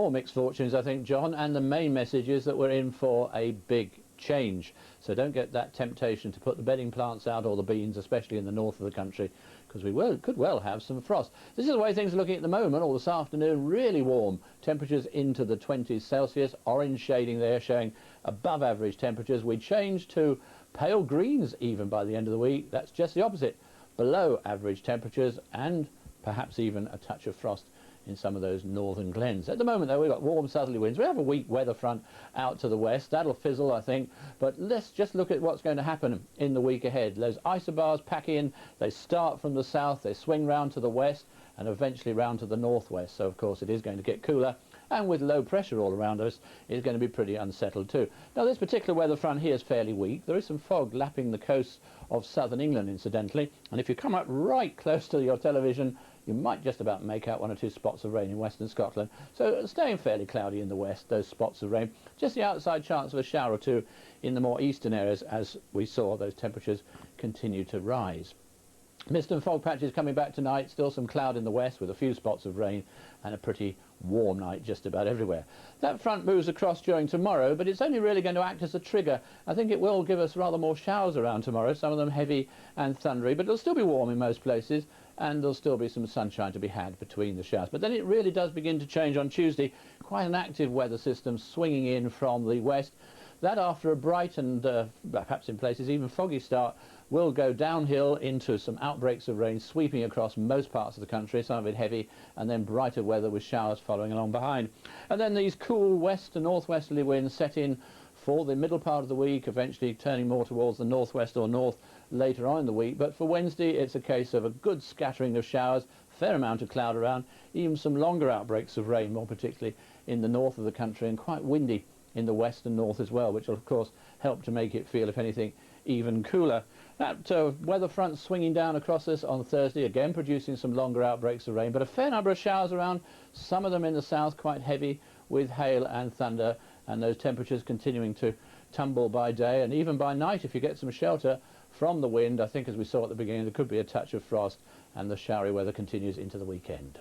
more mixed fortunes, I think, John, and the main message is that we're in for a big change. So don't get that temptation to put the bedding plants out or the beans, especially in the north of the country, because we could well have some frost. This is the way things are looking at the moment, or this afternoon, really warm. Temperatures into the 20s Celsius, orange shading there showing above average temperatures. We change to pale greens even by the end of the week. That's just the opposite, below average temperatures and perhaps even a touch of frost in some of those northern glens. At the moment, though, we've got warm southerly winds. We have a weak weather front out to the west. That'll fizzle, I think. But let's just look at what's going to happen in the week ahead. Those isobars pack in. They start from the south. They swing round to the west and eventually round to the northwest. So, of course, it is going to get cooler. And with low pressure all around us, it's going to be pretty unsettled too. Now, this particular weather front here is fairly weak. There is some fog lapping the coast of southern England, incidentally. And if you come up right close to your television, you might just about make out one or two spots of rain in western Scotland. So staying fairly cloudy in the west, those spots of rain. Just the outside chance of a shower or two in the more eastern areas, as we saw those temperatures continue to rise. Mist and fog patches coming back tonight, still some cloud in the west with a few spots of rain and a pretty warm night just about everywhere. That front moves across during tomorrow, but it's only really going to act as a trigger. I think it will give us rather more showers around tomorrow, some of them heavy and thundery, but it'll still be warm in most places and there'll still be some sunshine to be had between the showers. But then it really does begin to change on Tuesday. Quite an active weather system swinging in from the west. That, after a bright and perhaps in places even foggy start, will go downhill into some outbreaks of rain sweeping across most parts of the country, some of it heavy, and then brighter weather with showers following along behind. And then these cool west and northwesterly winds set in for the middle part of the week, eventually turning more towards the northwest or north later on in the week. But for Wednesday, it's a case of a good scattering of showers, fair amount of cloud around, even some longer outbreaks of rain, more particularly in the north of the country, and quite windy in the west and north as well, which will of course help to make it feel, if anything, even cooler. That weather front swinging down across us on Thursday, again producing some longer outbreaks of rain, but a fair number of showers around, some of them in the south quite heavy with hail and thunder, and those temperatures continuing to tumble by day and even by night. If you get some shelter from the wind, I think as we saw at the beginning, there could be a touch of frost, and the showery weather continues into the weekend.